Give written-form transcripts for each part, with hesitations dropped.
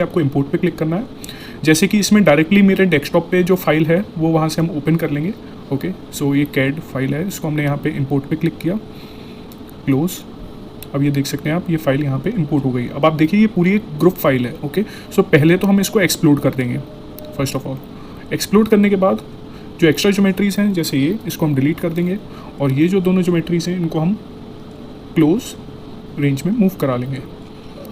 आपको इंपोर्ट पे क्लिक करना है। जैसे कि इसमें डायरेक्टली मेरे डेस्कटॉप पे जो फाइल है वो वहाँ से हम ओपन कर लेंगे। ओके, सो ये कैड फाइल है, इसको हमने यहाँ पे इंपोर्ट पे क्लिक किया, क्लोज। अब ये देख सकते हैं आप, ये फाइल यहाँ पे इंपोर्ट हो गई। अब आप देखिए ये पूरी एक ग्रुप फाइल है। ओके, सो पहले तो हम इसको एक्सप्लोड कर देंगे। फर्स्ट ऑफ ऑल एक्सप्लोड करने के बाद जो एक्स्ट्रा ज्योमेट्रीज हैं जैसे ये, इसको हम डिलीट कर देंगे, और ये जो दोनों ज्योमेट्रीज हैं इनको हम क्लोज रेंज में मूव करा लेंगे।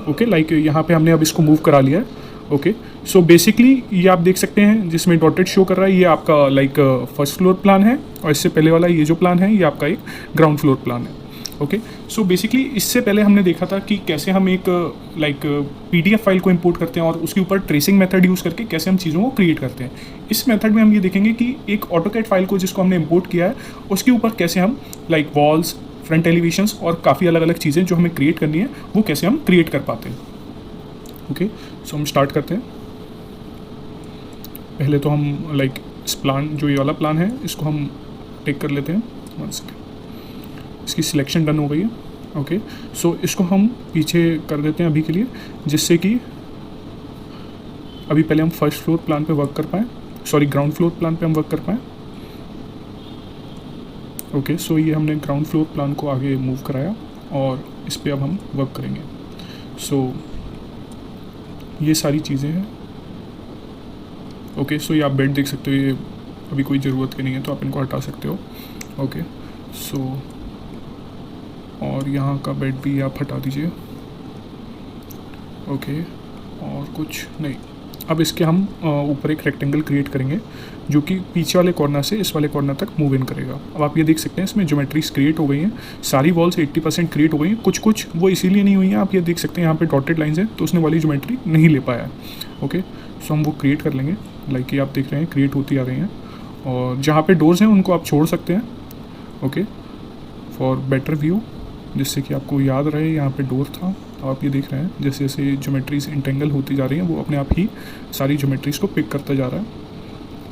ओके, लाइक यहाँ पे हमने अब इसको मूव करा लिया है। ओके, सो बेसिकली ये आप देख सकते हैं जिसमें डॉटेड शो कर रहा है, ये आपका लाइक फर्स्ट फ्लोर प्लान है, और इससे पहले वाला ये जो प्लान है ये आपका एक ग्राउंड फ्लोर प्लान है। ओके, सो बेसिकली इससे पहले हमने देखा था कि कैसे हम एक लाइक पीडीएफ फाइल को इंपोर्ट करते हैं और उसके ऊपर ट्रेसिंग मेथड यूज़ करके कैसे हम चीज़ों को क्रिएट करते हैं। इस मेथड में हम ये देखेंगे कि एक ऑटोकैड फाइल को जिसको हमने इंपोर्ट किया है उसके ऊपर कैसे हम लाइक वॉल्स, फ्रंट एलिवेशंस और काफ़ी अलग अलग चीज़ें जो हमें क्रिएट करनी है वो कैसे हम क्रिएट कर पाते हैं। ओके, सो हम स्टार्ट करते हैं। पहले तो हम लाइक इस प्लान, जो ये वाला प्लान है, इसको हम टेक कर लेते हैं। 1 सेकेंड, इसकी सिलेक्शन डन हो गई है। ओके, सो इसको हम पीछे कर देते हैं अभी के लिए, जिससे कि अभी पहले हम फर्स्ट फ्लोर प्लान पे वर्क कर पाएँ, सॉरी ग्राउंड फ्लोर प्लान पे हम वर्क कर पाएँ। ओके, सो ये हमने ग्राउंड फ्लोर प्लान को आगे मूव कराया और इस पर अब हम वर्क करेंगे। सो ये सारी चीज़ें हैं। ओके, सो ये आप बेड देख सकते हो, ये अभी कोई ज़रूरत की नहीं है तो आप इनको हटा सकते हो। ओके, सो और यहाँ का बेड भी आप हटा दीजिए। ओके, और कुछ नहीं। अब इसके हम ऊपर एक रेक्टेंगल क्रिएट करेंगे जो कि पीछे वाले कॉर्नर से इस वाले कॉर्नर तक मूव इन करेगा। अब आप ये देख सकते हैं इसमें ज्योमेट्रीज क्रिएट हो गई हैं, सारी वॉल्स 80% क्रिएट हो गई हैं। कुछ कुछ वो इसीलिए नहीं हुई हैं, आप ये देख सकते हैं यहाँ पे डॉटेड लाइंस हैं तो उसने वाली ज्योमेट्री नहीं ले पाया है। ओके, सो हम वो क्रिएट कर लेंगे, लाइक ये आप देख रहे हैं क्रिएट होती आ रही हैं। और जहाँ पे डोर्स हैं उनको आप छोड़ सकते हैं। ओके, फॉर बेटर व्यू, जिससे कि आपको याद रहे यहाँ पे डोर था। आप ये देख रहे हैं जैसे जैसे ज्योमेट्रीज इंटेंगल होती जा रही हैं वो अपने आप ही सारी ज्योमेट्रीज को पिक करता जा रहा है।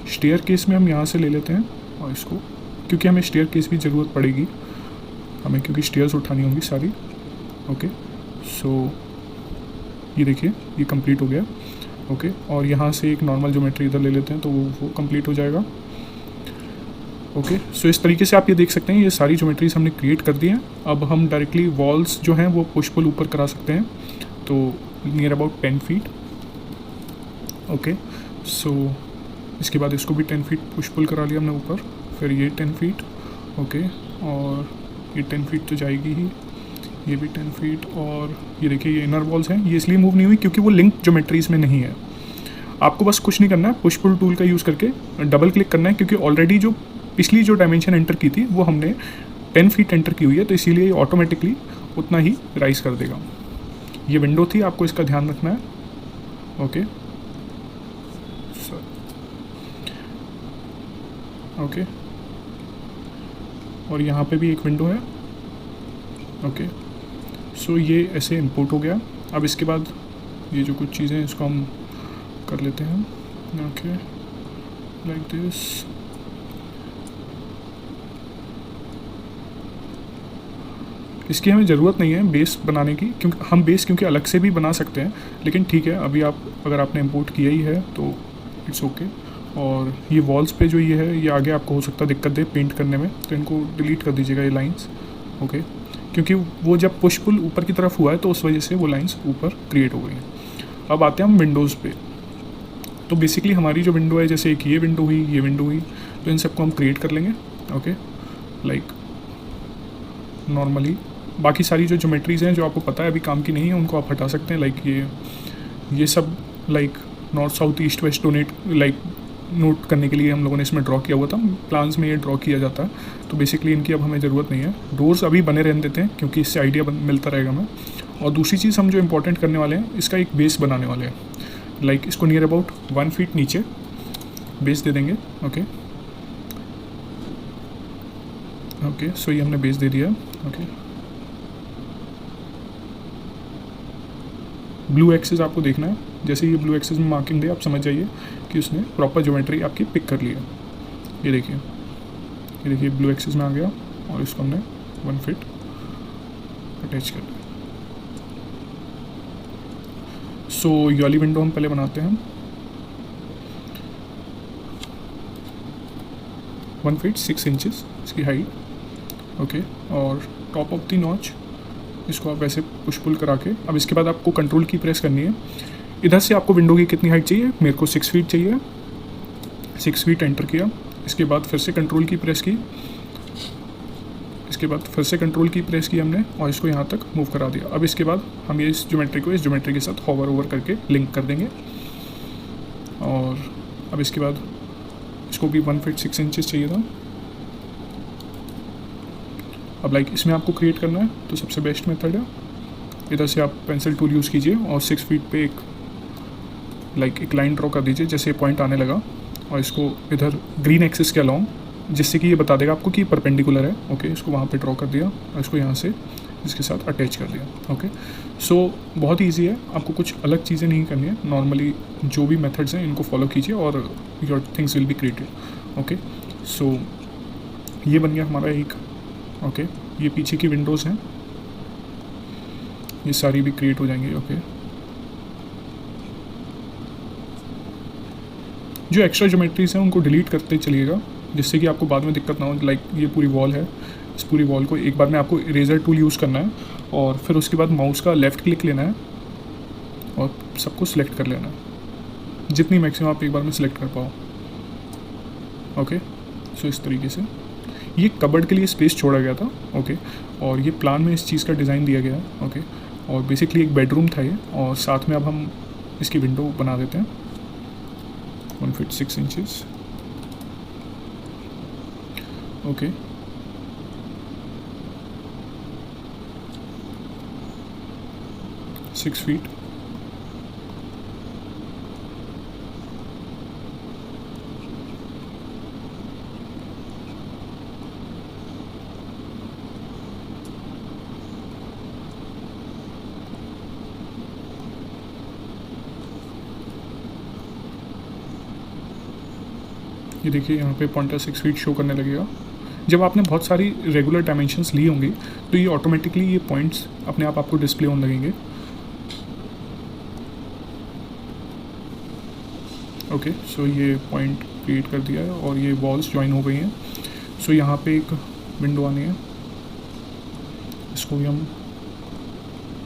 स्टेयर केस में हम यहाँ से ले लेते हैं और इसको, क्योंकि हमें स्टेयर केस भी ज़रूरत पड़ेगी हमें, क्योंकि स्टेयर्स उठानी होंगी सारी। ओके, सो ये देखिए ये कंप्लीट हो गया। ओके, और यहाँ से एक नॉर्मल ज्योमेट्री इधर ले लेते हैं तो वो कंप्लीट हो जाएगा। ओके, सो इस तरीके से आप ये देख सकते हैं ये सारी ज्योमेट्रीज हमने क्रिएट कर दी हैं। अब हम डायरेक्टली वॉल्स जो हैं वो पुश पुल ऊपर करा सकते हैं, तो नियर अबाउट 10 फीट। ओके, सो इसके बाद इसको भी 10 फीट पुश पुल करा लिया हमने ऊपर, फिर ये 10 फीट। ओके, और ये 10 फीट तो जाएगी ही, ये भी 10 फीट। और ये देखिए ये इनर वॉल्स हैं, ये इसलिए मूव नहीं हुई क्योंकि वो लिंक ज्योमेट्रीज में नहीं है। आपको बस कुछ नहीं करना है, पुश पुल टूल का यूज़ करके डबल क्लिक करना है, क्योंकि ऑलरेडी जो पिछली जो डायमेंशन एंटर की थी वो हमने 10 फीट एंटर की हुई है, तो इसीलिए ये ऑटोमेटिकली उतना ही राइज कर देगा। ये विंडो थी, आपको इसका ध्यान रखना है। ओके, ओके, और यहाँ पे भी एक विंडो है। ओके, सो ये ऐसे इंपोर्ट हो गया। अब इसके बाद ये जो कुछ चीज़ें हैं इसको हम कर लेते हैं। Okay, like this. इसकी हमें ज़रूरत नहीं है बेस बनाने की, क्योंकि हम बेस क्योंकि अलग से भी बना सकते हैं, लेकिन ठीक है अभी आप अगर आपने इंपोर्ट किया ही है तो इट्स ओके। और ये वॉल्स पे जो ये है ये आगे आपको हो सकता है दिक्कत दे पेंट करने में, तो इनको डिलीट कर दीजिएगा ये लाइंस। ओके, क्योंकि वो जब पुश पुल ऊपर की तरफ हुआ है तो उस वजह से वो लाइंस ऊपर क्रिएट हो गई हैं। अब आते हैं हम विंडोज़ पे। तो बेसिकली हमारी जो विंडो है, जैसे एक ये विंडो हुई, ये विंडो हुई, तो इन सबको हम क्रिएट कर लेंगे। ओके, लाइक नॉर्मली बाकी सारी जो ज्योमेट्रीज़ हैं जो आपको पता है अभी काम की नहीं है उनको आप हटा सकते हैं। लाइक ये सब like north south east west donate like note करने के लिए हम लोगों ने इसमें ड्रॉ किया हुआ था, प्लान्स में ये ड्रॉ किया जाता है, तो बेसिकली इनकी अब हमें ज़रूरत नहीं है। डोर्स अभी बने रहने देते हैं क्योंकि इससे आइडिया मिलता रहेगा हमें। और दूसरी चीज़ हम जो इंपॉर्टेंट करने वाले हैं, इसका एक बेस बनाने वाले हैं। लाइक इसको नियर अबाउट 1 फीट नीचे बेस दे देंगे। ओके, ओके, सो ये हमने बेस दे दिया। ओके, ब्लू एक्सिस आपको देखना है, जैसे ये ब्लू एक्सिस में मार्किंग दे आप समझ जाइए कि उसने प्रॉपर ज्योमेट्री आपकी पिक कर ली है। ये देखिए ब्लू एक्सिस में आ गया और इसको हमने 1 फीट अटैच कर दिया। सो ये वाली विंडो हम पहले बनाते हैं 1 फीट 6 इंचेस इसकी हाइट। ओके, और टॉप ऑफ द नॉच इसको आप वैसे पुश पुल करा के, अब इसके बाद आपको कंट्रोल की प्रेस करनी है। इधर से आपको विंडो की कितनी हाइट चाहिए, मेरे को 6 फीट चाहिए, 6 फीट एंटर किया। इसके बाद फिर से कंट्रोल की प्रेस की, इसके बाद फिर से कंट्रोल की प्रेस की हमने और इसको यहाँ तक मूव करा दिया। अब इसके बाद हम ये इस ज्योमेट्री को इस ज्योमेट्री के साथ होवर ओवर करके लिंक कर देंगे। और अब इसके बाद इसको भी 1 फीट 6 इंचेस चाहिए था। अब लाइक इसमें आपको क्रिएट करना है तो सबसे बेस्ट मेथड है, इधर से आप पेंसिल टूल यूज़ कीजिए और 6 फीट पे एक लाइन ड्रॉ कर दीजिए जैसे पॉइंट आने लगा, और इसको इधर ग्रीन एक्सिस के अलोंग, जिससे कि ये बता देगा आपको कि परपेंडिकुलर है। ओके, इसको वहाँ पे ड्रॉ कर दिया और इसको यहाँ से इसके साथ अटैच कर दिया। ओके, सो बहुत ईजी है, आपको कुछ अलग चीज़ें नहीं करनी है, नॉर्मली जो भी मेथड्स हैं इनको फॉलो कीजिए और your things will be created. Okay, so ये बन गया हमारा एक। ओके, ये पीछे की विंडोज़ हैं, ये सारी भी क्रिएट हो जाएंगी। ओके, जो एक्स्ट्रा ज्योमेट्रीज हैं उनको डिलीट करते चलिएगा जिससे कि आपको बाद में दिक्कत ना हो। लाइक ये पूरी वॉल है, इस पूरी वॉल को एक बार में आपको इरेजर टूल यूज़ करना है और फिर उसके बाद माउस का लेफ़्ट क्लिक लेना है और सबको सिलेक्ट कर लेना है, जितनी मैक्सिमम आप एक बार में सिलेक्ट कर पाओ। ओके, सो इस तरीके से ये कबर्ड के लिए स्पेस छोड़ा गया था। ओके, और ये प्लान में इस चीज़ का डिज़ाइन दिया गया है। ओके, और बेसिकली एक बेडरूम था ये, और साथ में अब हम इसकी विंडो बना देते हैं 1 feet 6 inches. Okay, six feet. ये देखिए यहाँ पे पॉइंटर 6 फीट शो करने लगेगा। जब आपने बहुत सारी रेगुलर डायमेंशंस ली होंगी तो ये ऑटोमेटिकली ये पॉइंट्स अपने आप आपको डिस्प्ले होने लगेंगे। ओके, सो ये पॉइंट क्रिएट कर दिया है और ये वॉल्स ज्वाइन हो गई हैं। सो यहाँ पे एक विंडो आनी है, इसको भी हम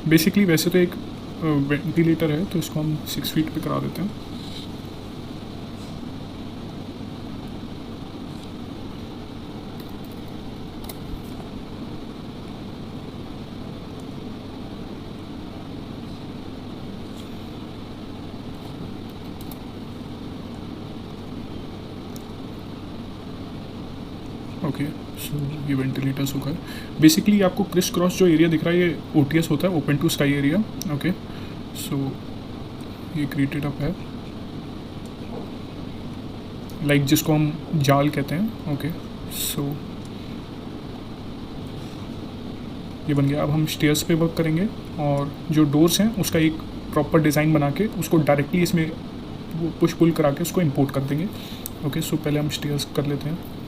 बेसिकली, वैसे तो एक वेंटिलेटर है तो इसको हम 6 फीट पे करा देते हैं। ओके, सो ये वेंटिलेटर सूखा है। बेसिकली आपको क्रिस क्रॉस जो एरिया दिख रहा है ये OTS होता है, open to sky area. Okay, so ये क्रिएटेड अप है, लाइक जिसको हम जाल कहते हैं। ओके, सो ये बन गया। अब हम स्टेयर्स पे वर्क करेंगे और जो डोर्स हैं उसका एक प्रॉपर डिज़ाइन बना के उसको डायरेक्टली इसमें वो पुश पुल करा के उसको इंपोर्ट कर देंगे। ओके, सो पहले हम स्टेयर्स कर लेते हैं।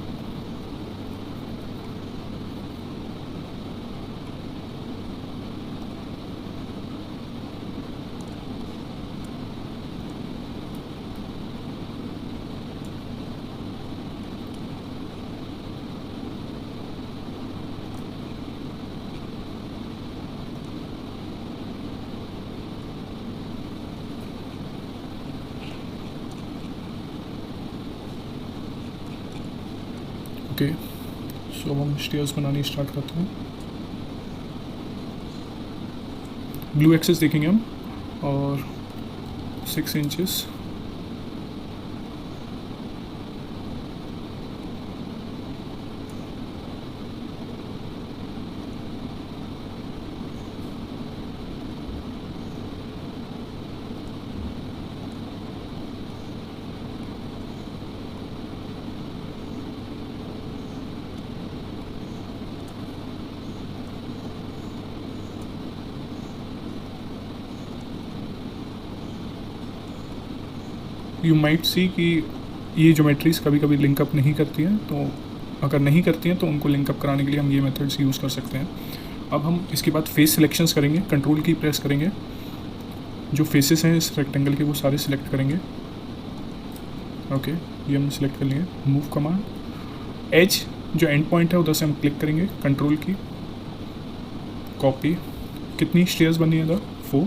ओके, सो हम स्टेयर्स बनानी स्टार्ट करते हैं। ब्लू एक्सेस देखेंगे हम और 6 इंचेस। यू माइट सी कि ये ज्योमेट्रीज कभी कभी लिंकअप नहीं करती हैं, तो अगर नहीं करती हैं तो उनको लिंकअप कराने के लिए हम ये मेथड्स यूज़ कर सकते हैं। अब हम इसके बाद फेस सिलेक्शंस करेंगे, कंट्रोल की प्रेस करेंगे जो फेसेस हैं इस रेक्टेंगल के वो सारे सिलेक्ट करेंगे। ओके, ये हमने सिलेक्ट कर लिए। मूव कमांड, एज जो एंड पॉइंट है उधर से हम क्लिक करेंगे, कंट्रोल की, कॉपी। कितनी स्टेयर्स बनी है इधर? 4।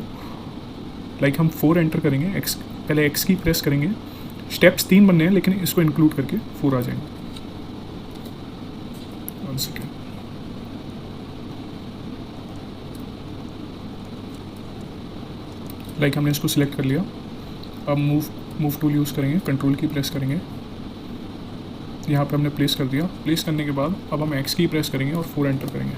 लाइक हम 4 एंटर करेंगे, एक्स पहले एक्स की प्रेस करेंगे। स्टेप्स 3 बनने हैं लेकिन इसको इंक्लूड करके 4 आ जाएंगे। 1 सेकेंड। लाइक हमने इसको सिलेक्ट कर लिया। अब मूव टूल यूज़ करेंगे, कंट्रोल की प्रेस करेंगे, यहाँ पे हमने प्लेस कर दिया। प्लेस करने के बाद अब हम एक्स की प्रेस करेंगे और 4 एंटर करेंगे।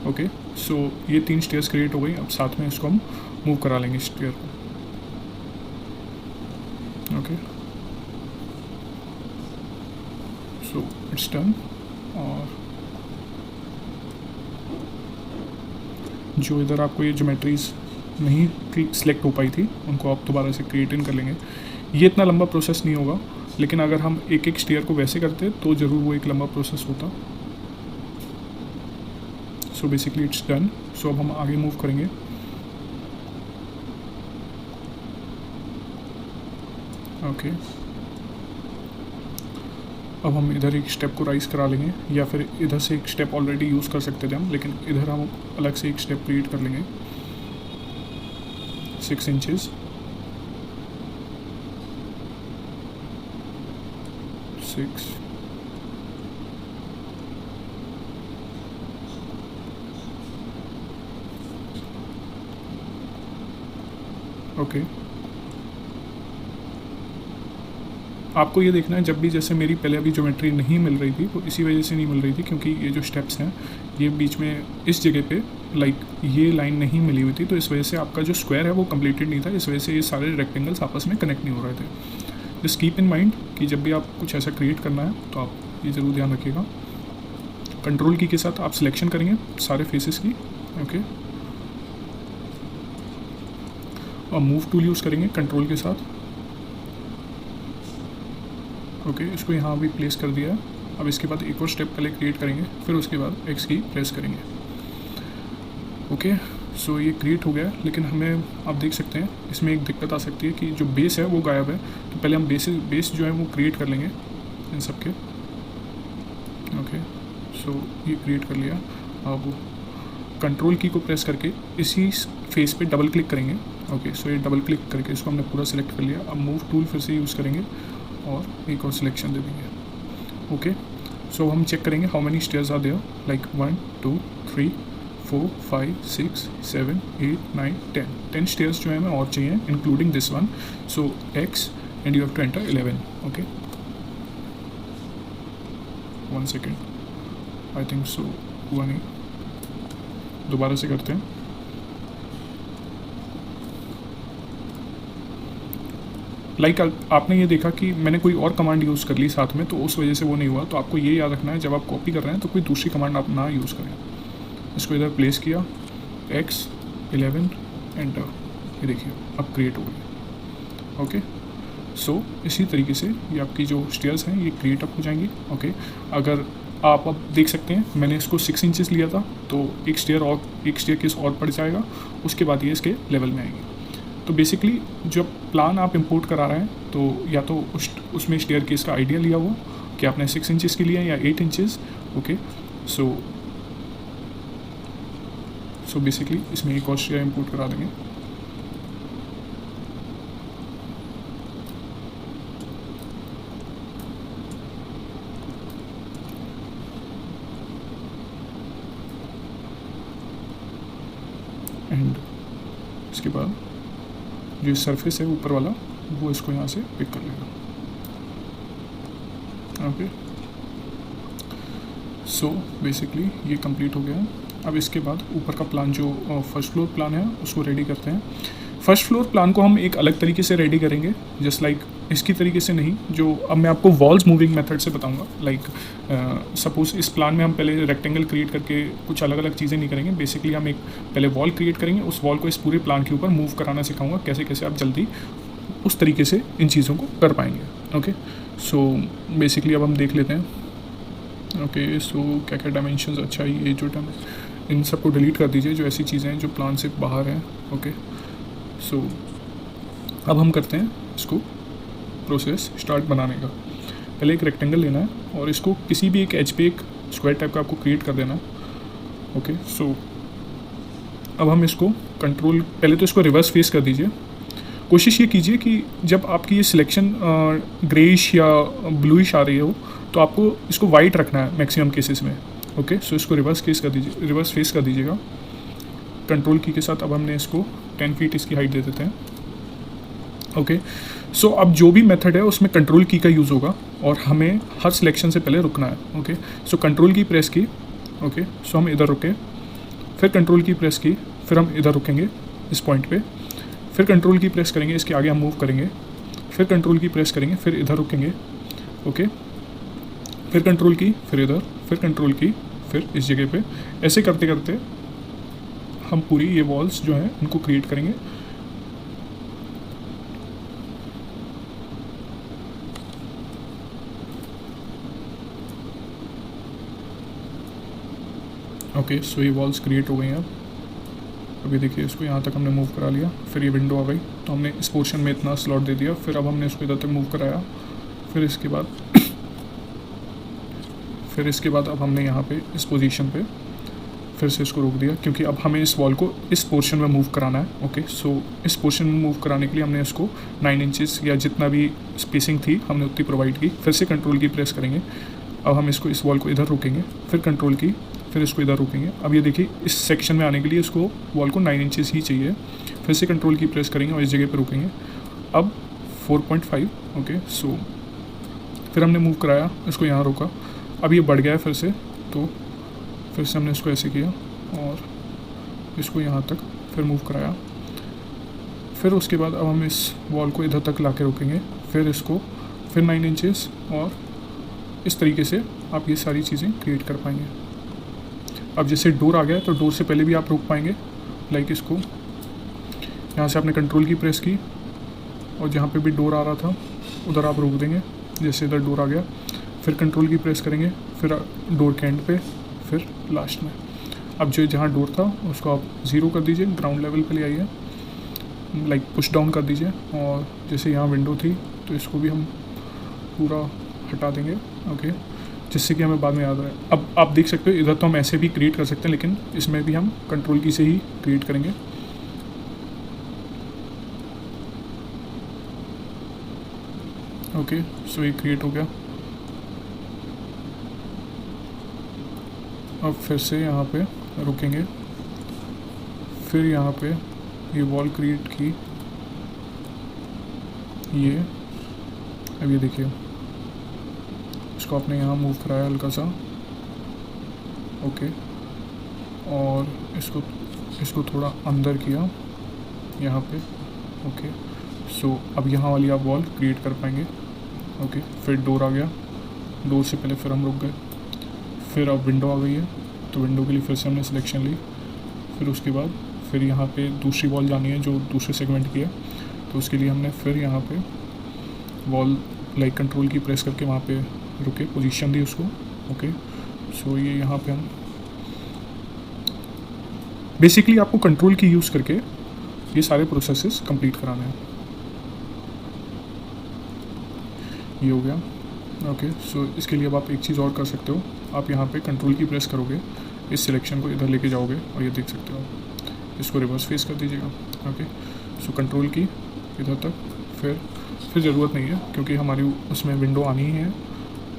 ओके, सो ये 3 स्टेयर्स क्रिएट हो गई। अब साथ में इसको हम मूव करा लेंगे स्टेयर को। Okay, so it's done. और जो इधर आपको ये ज्योमेट्रीज नहीं सिलेक्ट हो पाई थी उनको आप दोबारा से क्रिएट इन कर लेंगे। ये इतना लंबा प्रोसेस नहीं होगा, लेकिन अगर हम एक एक स्टेयर को वैसे करते तो ज़रूर वो एक लंबा प्रोसेस होता। So basically it's done. So अब हम आगे मूव करेंगे। ओके, अब हम इधर एक स्टेप को राइज करा लेंगे, या फिर इधर से एक स्टेप ऑलरेडी यूज़ कर सकते थे हम, लेकिन इधर हम अलग से एक स्टेप क्रिएट कर लेंगे। 6 इंचेस, 6, ओके। आपको ये देखना है, जब भी जैसे मेरी पहले अभी ज्योमेट्री नहीं मिल रही थी, तो इसी वजह से नहीं मिल रही थी क्योंकि ये जो स्टेप्स हैं ये बीच में इस जगह पे लाइक ये लाइन नहीं मिली हुई थी, तो इस वजह से आपका जो स्क्वायर है वो कंप्लीटेड नहीं था। इस वजह से ये सारे रेक्टेंगल्स आपस में कनेक्ट नहीं हो रहे थे। जस्ट कीप इन माइंड कि जब भी आप कुछ ऐसा क्रिएट करना है तो आप ये ज़रूर ध्यान रखिएगा। कंट्रोल की के साथ आप सिलेक्शन करेंगे सारे फेसेस की। ओके, और मूव टूल यूज़ करेंगे कंट्रोल के साथ। ओके, इसको यहाँ भी प्लेस कर दिया। अब इसके बाद एक और स्टेप पहले क्रिएट करेंगे, फिर उसके बाद एक्स की प्रेस करेंगे। ओके, सो ये क्रिएट हो गया, लेकिन हमें आप देख सकते हैं इसमें एक दिक्कत आ सकती है कि जो बेस है वो गायब है। तो पहले हम बेस जो है वो क्रिएट कर लेंगे इन सब के। ओके, सो ये क्रिएट कर लिया। अब कंट्रोल की को प्रेस करके इसी फेस पे डबल क्लिक करेंगे। ओके, सो ये डबल क्लिक करके इसको हमने पूरा सिलेक्ट कर लिया। अब मूव टूल फिर से यूज़ करेंगे और एक और सिलेक्शन दे देंगे। ओके, सो हम चेक करेंगे how many stairs are there, like 1 2 3 4 5 6 7 8 9 10 stairs जो है हमें और चाहिए, including this one. So X and you have to enter 11। Okay, 1 second, I think so हुआ नहीं, दोबारा से करते हैं। लाइक आपने ये देखा कि मैंने कोई और कमांड यूज़ कर ली साथ में, तो उस वजह से वो नहीं हुआ। तो आपको ये याद रखना है, जब आप कॉपी कर रहे हैं तो कोई दूसरी कमांड आप ना यूज़ करें। इसको इधर प्लेस किया, एक्स 11 एंटर, ये देखिए अब क्रिएट हो गई। ओके, सो इसी तरीके से ये आपकी जो स्टेयर्स हैं ये क्रिएट अप हो जाएंगी। ओके, अगर आप अब देख सकते हैं मैंने इसको 6 इंचेस लिया था, तो एक स्टेयर केस और पड़ जाएगा, उसके बाद ये इसके लेवल में आएगी। तो बेसिकली जब प्लान आप इंपोर्ट करा रहे हैं तो या तो उसमें स्टेयर केस का आइडिया लिया हुआ कि आपने 6 इंचेस की लिया या 8 इंचेस। ओके, सो बेसिकली इसमें एक और स्टेयर इंपोर्ट करा देंगे। एंड इसके बाद जो सरफेस है ऊपर वाला वो इसको यहाँ से पिक कर लेगा। ओके, सो बेसिकली ये कंप्लीट हो गया है। अब इसके बाद ऊपर का प्लान जो फर्स्ट फ्लोर प्लान है उसको रेडी करते हैं। फर्स्ट फ्लोर प्लान को हम एक अलग तरीके से रेडी करेंगे, जस्ट लाइक इसकी तरीके से नहीं, जो अब मैं आपको वॉल्स मूविंग मेथड से बताऊंगा। लाइक सपोज इस प्लान में हम पहले रेक्टेंगल क्रिएट करके कुछ अलग अलग चीज़ें नहीं करेंगे। बेसिकली हम एक पहले वॉल क्रिएट करेंगे, उस वॉल को इस पूरे प्लान के ऊपर मूव कराना सिखाऊंगा, कैसे कैसे आप जल्दी उस तरीके से इन चीज़ों को कर पाएंगे। ओके, सो बेसिकली अब हम देख लेते हैं। ओके, सो क्या क्या डायमेंशंस, अच्छा ये जो इन सबको डिलीट कर दीजिए जो ऐसी चीज़ें हैं जो प्लान से बाहर हैं। ओके, सो अब हम करते हैं इसको प्रोसेस स्टार्ट बनाने का। पहले एक रेक्टेंगल लेना है और इसको किसी भी एक एज पे एक स्क्वायर टाइप का आपको क्रिएट कर देना है। ओके, सो अब हम इसको कंट्रोल, पहले तो इसको रिवर्स फेस कर दीजिए। कोशिश ये कीजिए कि जब आपकी ये सिलेक्शन ग्रेइश या ब्लूइश आ रही हो तो आपको इसको वाइट रखना है मैक्सिमम केसेस में। ओके, सो इसको रिवर्स फेस कर दीजिएगा कंट्रोल की के साथ। अब हमने इसको 10 फीट इसकी हाइट दे देते हैं। ओके, सो अब जो भी मेथड है उसमें कंट्रोल की का यूज़ होगा और हमें हर सिलेक्शन से पहले रुकना है। ओके, सो कंट्रोल की प्रेस की। ओके, सो हम इधर रुके, फिर कंट्रोल की प्रेस की, फिर हम इधर रुकेंगे इस पॉइंट पे, फिर कंट्रोल की प्रेस करेंगे, इसके आगे हम मूव करेंगे, फिर कंट्रोल की प्रेस करेंगे, फिर इधर रुकेंगे। ओके, फिर कंट्रोल की, फिर इधर, फिर कंट्रोल की, फिर इस जगह पे। ऐसे करते करते हम पूरी ये वॉल्स जो हैं उनको क्रिएट करेंगे। ओके, सो ये वॉल्स क्रिएट हो गई हैं। अब अभी देखिए इसको यहाँ तक हमने मूव करा लिया, फिर ये विंडो आ गई तो हमने इस पोर्शन में इतना स्लॉट दे दिया, फिर अब हमने इसको इधर तक मूव कराया, फिर इसके बाद अब हमने यहाँ पे इस पोजीशन पे फिर से इसको रोक दिया क्योंकि अब हमें इस वॉल को इस पोर्शन में मूव कराना है। ओके, सो इस पोर्शन में मूव कराने के लिए हमने इसको 9 इंचेस या जितना भी स्पेसिंग थी हमने उतनी प्रोवाइड की। फिर से कंट्रोल की प्रेस करेंगे। अब हम इसको इस वॉल को इधर रोकेंगे, फिर कंट्रोल की, फिर इसको इधर रोकेंगे। अब ये देखिए इस सेक्शन में आने के लिए इसको वॉल को 9 इंचेस ही चाहिए। फिर से कंट्रोल की प्रेस करेंगे और इस जगह पे रोकेंगे। अब 4.5। ओके, सो फिर हमने मूव कराया, इसको यहाँ रोका, अब ये बढ़ गया है फिर से, तो फिर से हमने इसको ऐसे किया और इसको यहाँ तक फिर मूव कराया। फिर उसके बाद अब हम इस वॉल को इधर तक ला के रोकेंगे, फिर इसको फिर 9 इंचेस, और इस तरीके से आप ये सारी चीज़ें क्रिएट कर पाएंगे। अब जैसे डोर आ गया है तो डोर से पहले भी आप रोक पाएंगे। लाइक इसको यहाँ से आपने कंट्रोल की प्रेस की और जहाँ पे भी डोर आ रहा था उधर आप रोक देंगे। जैसे इधर डोर आ गया, फिर कंट्रोल की प्रेस करेंगे, फिर डोर के एंड पे, फिर लास्ट में। अब जो जहाँ डोर था उसको आप 0 कर दीजिए, ग्राउंड लेवल पे ले आइए, लाइक पुश डाउन कर दीजिए। और जैसे यहाँ विंडो थी तो इसको भी हम पूरा हटा देंगे। ओके, जिससे कि हमें बाद में याद रहे। अब आप देख सकते हो इधर तो हम ऐसे भी क्रिएट कर सकते हैं, लेकिन इसमें भी हम कंट्रोल की से ही क्रिएट करेंगे। ओके, सो ये क्रिएट हो गया। अब फिर से यहाँ पे रुकेंगे, फिर यहाँ पे ये वॉल क्रिएट की, ये अब ये देखिए इसको आपने यहाँ मूव कराया हल्का सा। ओके, और इसको थोड़ा अंदर किया यहाँ पे। ओके, सो अब यहाँ वाली आप वॉल क्रिएट कर पाएंगे। ओके, फिर डोर आ गया, डोर से पहले फिर हम रुक गए, फिर अब विंडो आ गई है तो विंडो के लिए फिर से हमने सिलेक्शन ली। फिर उसके बाद फिर यहाँ पे दूसरी वॉल जानी है जो दूसरे सेगमेंट की है, तो उसके लिए हमने फिर यहाँ पे वॉल लाइक कंट्रोल की प्रेस करके वहाँ पे रुके, पोजीशन दी उसको। ओके, सो ये यहाँ पे हम बेसिकली आपको कंट्रोल की यूज़ करके ये सारे प्रोसेसेस कंप्लीट कराने हैं। ये हो गया। ओके, सो इसके लिए अब आप एक चीज़ और कर सकते हो, आप यहाँ पे कंट्रोल की प्रेस करोगे, इस सिलेक्शन को इधर लेके जाओगे और ये देख सकते हो, इसको रिवर्स फेस कर दीजिएगा। ओके, सो कंट्रोल की इधर तक, फिर ज़रूरत नहीं है क्योंकि हमारी उसमें विंडो आनी ही है,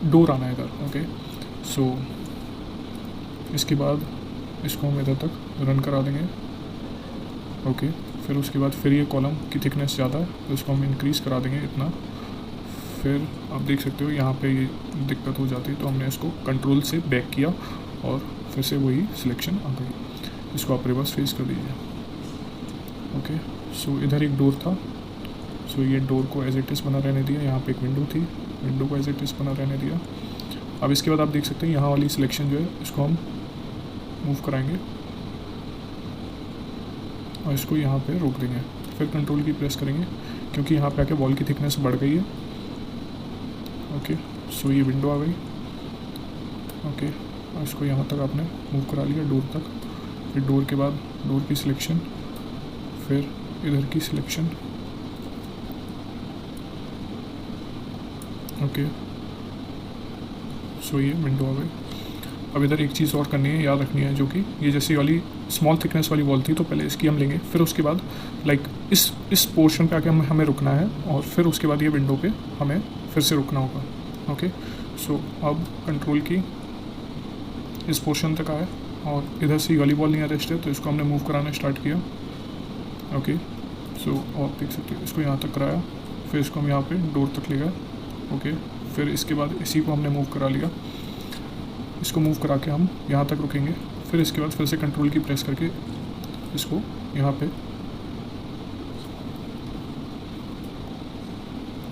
डोर आना है इधर। ओके, सो इसके बाद इसको हम इधर तक रन करा देंगे। ओके, फिर उसके बाद फिर ये कॉलम की थिकनेस ज़्यादा है तो इसको हम इंक्रीज़ करा देंगे इतना। फिर आप देख सकते हो यहाँ पे ये दिक्कत हो जाती है तो हमने इसको कंट्रोल से बैक किया और फिर से वही सिलेक्शन आ गई। इसको आप रिवर्स फेस कर दीजिए। ओके, सो इधर एक डोर था, सो ये डोर को एज इट इज़ बना रहने दिया। यहाँ पे एक विंडो थी, विंडो को एज इट इज़ बना रहने दिया। अब इसके बाद आप देख सकते हैं यहाँ वाली सिलेक्शन जो है इसको हम मूव कराएंगे और इसको यहाँ पे रोक देंगे। फिर कंट्रोल की प्रेस करेंगे क्योंकि यहाँ पे आके वॉल की थिकनेस बढ़ गई है। ओके, सो ये विंडो आ गई। ओके, और इसको यहाँ तक आपने मूव करा लिया डोर तक। फिर डोर के बाद डोर की सिलेक्शन, फिर इधर की सिलेक्शन, ओके, सो ये विंडो आ गई। अब इधर एक चीज़ और करनी है, याद रखनी है, जो कि ये जैसी वाली स्मॉल थिकनेस वाली वॉल थी, तो पहले इसकी हम लेंगे, फिर उसके बाद लाइक इस पोर्शन पे आके हमें रुकना है, और फिर उसके बाद ये विंडो पे हमें फिर से रुकना होगा। ओके, सो अब कंट्रोल की इस पोर्शन तक आए, और इधर से वाली वॉल नहीं अरेस्ट है, तो इसको हमने मूव कराना स्टार्ट किया। ओके, सो और देख सकते हो, इसको यहाँ तक कराया, फिर इसको हम यहाँ पे डोर तक ले गए। ओके, फिर इसके बाद इसी को हमने मूव करा लिया, इसको मूव करा के हम यहाँ तक रुकेंगे, फिर इसके बाद फिर से कंट्रोल की प्रेस करके इसको यहाँ पे।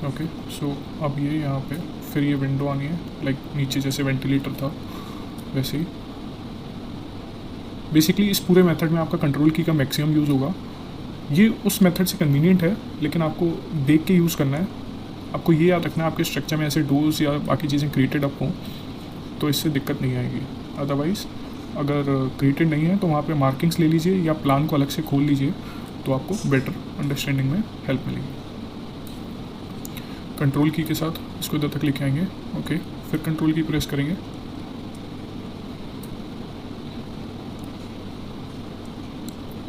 ओके, सो अब ये यहाँ पे फिर ये विंडो आनी है, लाइक नीचे जैसे वेंटिलेटर था वैसे ही। बेसिकली इस पूरे मेथड में आपका कंट्रोल की का मैक्सिमम यूज़ होगा। ये उस मेथड से कन्वीनियंट है, लेकिन आपको देख के यूज़ करना है। आपको ये याद रखना है, आपके स्ट्रक्चर में ऐसे डोर्स या बाकी चीज़ें क्रिएटेड अप हों तो इससे दिक्कत नहीं आएगी। अदरवाइज़ अगर क्रिएटेड नहीं है तो वहाँ पे मार्किंग्स ले लीजिए या प्लान को अलग से खोल लीजिए, तो आपको बेटर अंडरस्टैंडिंग में हेल्प मिलेगी। कंट्रोल की के साथ इसको इधर तक लेके आएंगे। ओके, फिर कंट्रोल की प्रेस करेंगे।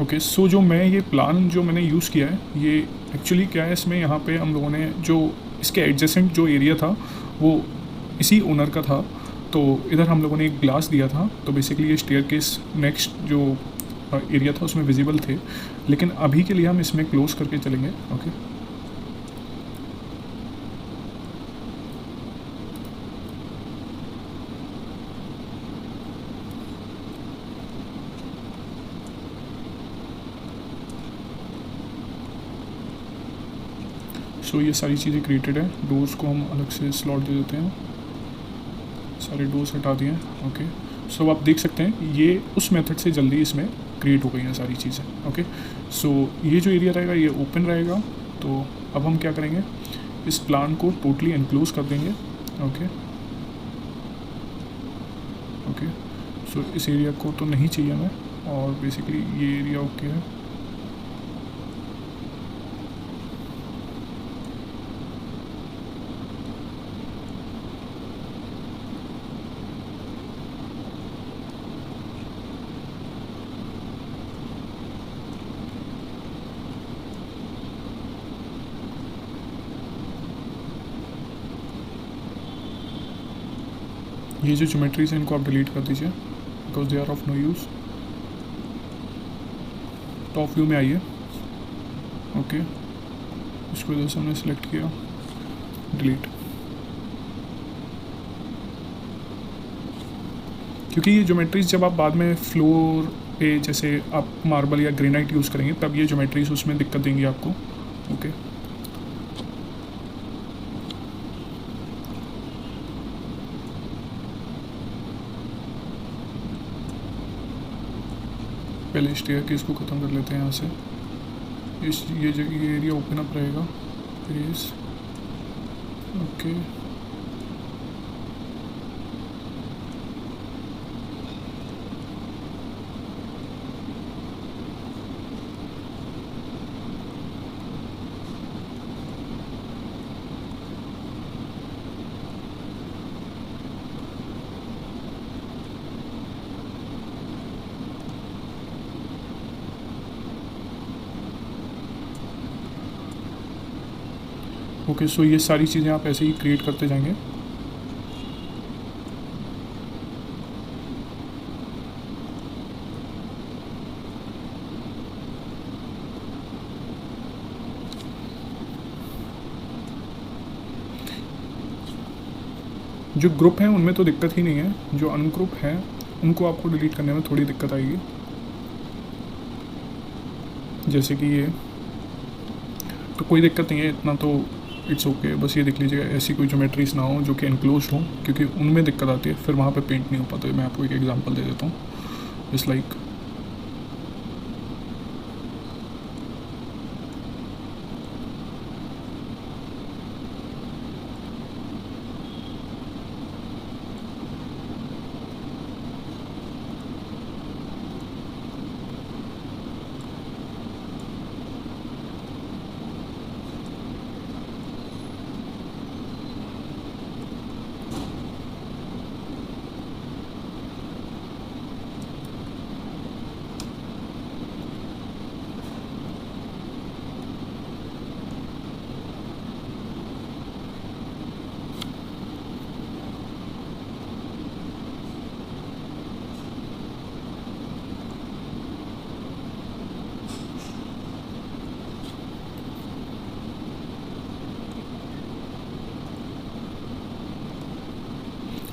ओके, सो जो मैं ये प्लान जो मैंने यूज़ किया है, ये एक्चुअली क्या है, इसमें यहाँ पे हम लोगों ने जो इसके एडजेसेंट जो एरिया था वो इसी ओनर का था, तो इधर हम लोगों ने एक ग्लास दिया था, तो बेसिकली ये स्टेयरकेस नेक्स्ट जो एरिया था उसमें विजिबल थे, लेकिन अभी के लिए हम इसमें क्लोज करके चलेंगे। ओके, सो ये सारी चीज़ें क्रिएटेड है। डोर्स को हम अलग से स्लॉट दे देते हैं, सारे डोर्स हटा दिए हैं। ओके, सो आप देख सकते हैं ये उस मेथड से जल्दी इसमें क्रिएट हो गई हैं सारी चीज़ें। ओके, सो ये जो एरिया रहेगा ये ओपन रहेगा, तो अब हम क्या करेंगे, इस प्लान को टोटली एनक्लोज कर देंगे। ओके, ओके, सो इस एरिया को तो नहीं चाहिए हमें, और बेसिकली ये एरिया ओके है। ये जो ज्योमेट्रीज हैं इनको आप डिलीट कर दीजिए, because they are of no use. Top view में आइए। ओके, इसको इधर से हमने सेलेक्ट किया, डिलीट। क्योंकि ये ज्योमेट्रीज जब आप बाद में फ्लोर पे जैसे आप मार्बल या ग्रेनाइट यूज़ करेंगे, तब ये ज्योमेट्रीज उसमें दिक्कत देंगी आपको। ओके, पहले स्टेयरकेस को ख़त्म कर लेते हैं यहाँ से। ये एरिया ओपन अप रहेगा प्लीज़। ओके, ओके, सो ये सारी चीज़ें आप ऐसे ही क्रिएट करते जाएंगे। जो ग्रुप हैं उनमें तो दिक्कत ही नहीं है, जो अनग्रुप हैं उनको आपको डिलीट करने में थोड़ी दिक्कत आएगी। जैसे कि ये तो कोई दिक्कत नहीं है इतना, तो इट्स ओके। बस ये देख लीजिएगा ऐसी कोई ज्योमेट्रीज ना हो जो कि इनक्लोज हो, क्योंकि उनमें दिक्कत आती है, फिर वहाँ पे पेंट नहीं हो पाता। मैं आपको एक एग्जांपल दे देता हूँ, इट्स लाइक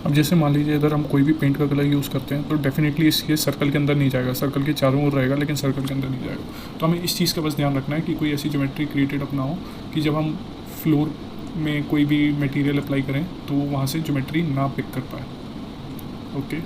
अब जैसे मान लीजिए इधर हम कोई भी पेंट का कलर यूज़ करते हैं तो डेफिनेटली ये सर्कल के अंदर नहीं जाएगा, सर्कल के चारों ओर रहेगा लेकिन सर्कल के अंदर नहीं जाएगा। तो हमें इस चीज़ का बस ध्यान रखना है कि कोई ऐसी ज्योमेट्री क्रिएटेड अपना हो कि जब हम फ्लोर में कोई भी मटेरियल अप्लाई करें तो वो वहाँ से ज्योमेट्री ना पिक कर पाए। ओके,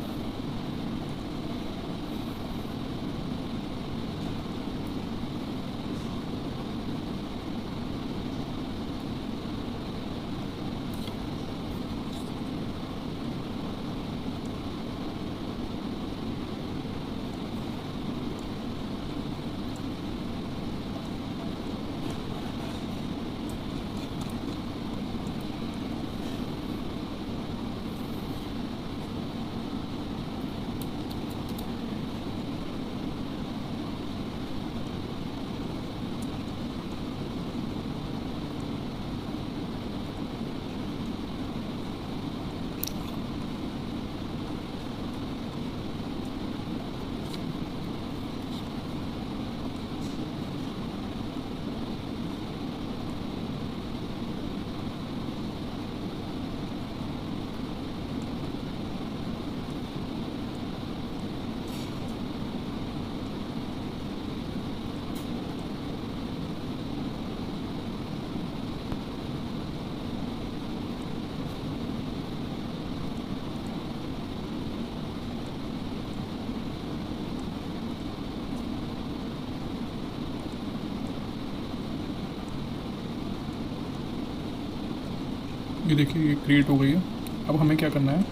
ये देखिए ये क्रिएट हो गई है। अब हमें क्या करना है,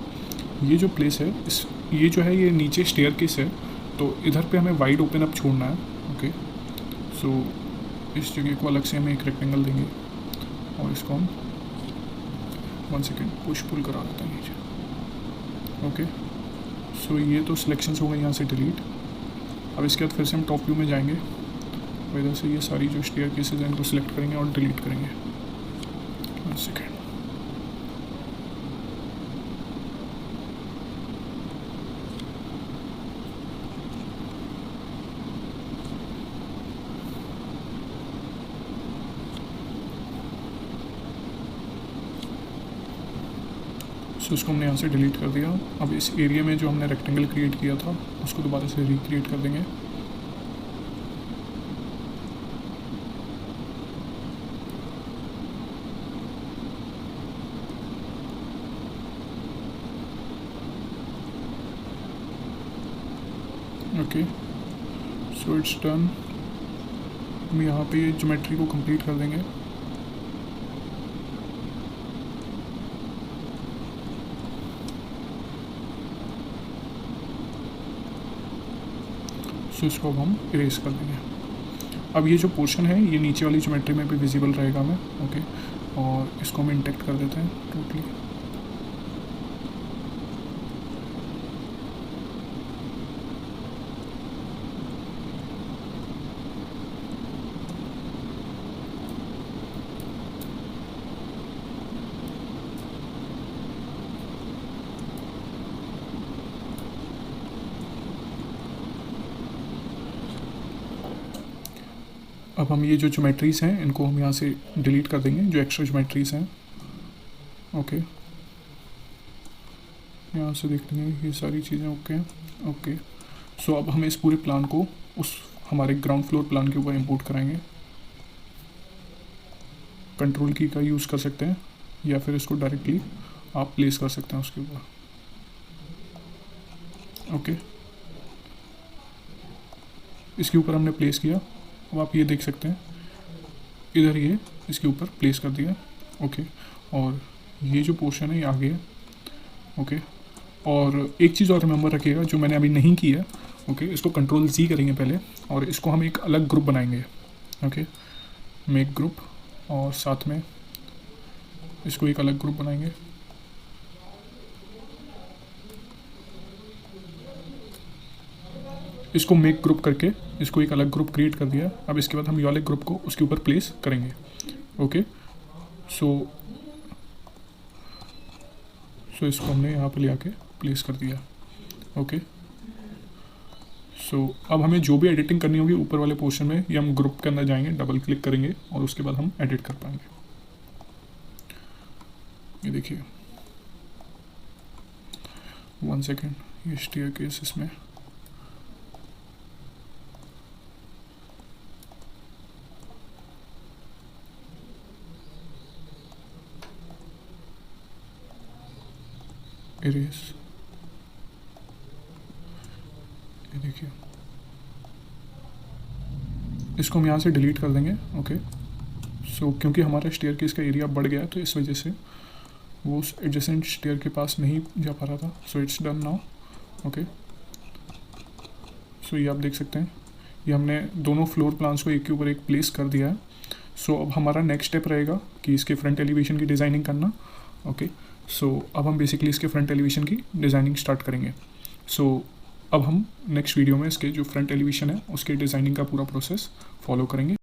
ये जो प्लेस है ये जो है ये नीचे स्टेयर केस है, तो इधर पे हमें वाइड ओपन अप छोड़ना है। ओके, सो इस जगह को अलग से हमें एक रेक्टेंगल देंगे और इसको हम 1 सेकेंड पुश पुल करा देते हैं नीचे। ओके, सो ये तो सिलेक्शंस हो गए यहाँ से डिलीट। अब इसके बाद फिर से हम टॉप व्यू में जाएंगे, इधर से ये सारी जो स्टेयर केसेस हैं इनको सिलेक्ट करेंगे और डिलीट करेंगे। 1 सेकेंड, सो इसको हमने यहाँ से डिलीट कर दिया। अब इस एरिया में जो हमने रेक्टेंगल क्रिएट किया था उसको दोबारा से रिक्रिएट कर देंगे। Okay, so it's done. हम यहाँ पे ज्योमेट्री को कंप्लीट कर देंगे। सो इसको अब हम इरेज कर देंगे। अब ये जो पोर्शन है ये नीचे वाली ज्योमेट्री में भी विजिबल रहेगा हमें। ओके, और इसको हम इंटेक्ट कर देते हैं टोटली। अब हम ये जो ज्योमेट्रीज़ हैं इनको हम यहाँ से डिलीट कर देंगे, जो एक्स्ट्रा ज्योमेट्रीज़ हैं। ओके, यहाँ से देख लेंगे ये सारी चीज़ें ओके हैं। ओके, सो अब हम इस पूरे प्लान को उस हमारे ग्राउंड फ्लोर प्लान के ऊपर इंपोर्ट कराएंगे। कंट्रोल की का यूज़ कर सकते हैं या फिर इसको डायरेक्टली आप प्लेस कर सकते हैं उसके ऊपर। ओके, इसके ऊपर हमने प्लेस किया। अब आप ये देख सकते हैं इधर ये इसके ऊपर प्लेस कर दिया। ओके, और ये जो पोर्शन है ये आगे है। ओके, और एक चीज़ और रिमेंबर रखिएगा जो मैंने अभी नहीं की है। ओके, इसको कंट्रोल Z करेंगे पहले और इसको हम एक अलग ग्रुप बनाएंगे। ओके, मेक ग्रुप, और साथ में इसको एक अलग ग्रुप बनाएंगे। इसको मेक ग्रुप करके इसको एक अलग ग्रुप क्रिएट कर दिया। अब इसके बाद हम ये वाले ग्रुप को उसके ऊपर प्लेस करेंगे। ओके, सो इसको हमने यहाँ पे ले आके प्लेस कर दिया। ओके, सो अब हमें जो भी एडिटिंग करनी होगी ऊपर वाले पोर्शन में ये हम ग्रुप के अंदर जाएंगे, डबल क्लिक करेंगे और उसके बाद हम एडिट कर पाएंगे। ये देखिए 1 सेकेंड, ये स्टेयरकेस इसमें इरेज, ये देखिए इसको हम यहाँ से डिलीट कर देंगे। ओके सो क्योंकि हमारा स्टेयरकेस का एरिया बढ़ गया तो इस वजह से वो एडजेसेंट स्टेयर के पास नहीं जा पा रहा था। So it's done now. Okay so ये आप देख सकते हैं, ये हमने दोनों फ्लोर प्लान्स को एक के ऊपर एक प्लेस कर दिया है। सो अब हमारा नेक्स्ट स्टेप रहेगा कि इसके फ्रंट एलिवेशन की डिज़ाइनिंग करना। ओके सो अब हम बेसिकली इसके फ्रंट एलिवेशन की डिज़ाइनिंग स्टार्ट करेंगे। सो अब हम नेक्स्ट वीडियो में इसके जो फ्रंट एलिवेशन है उसके डिज़ाइनिंग का पूरा प्रोसेस फॉलो करेंगे।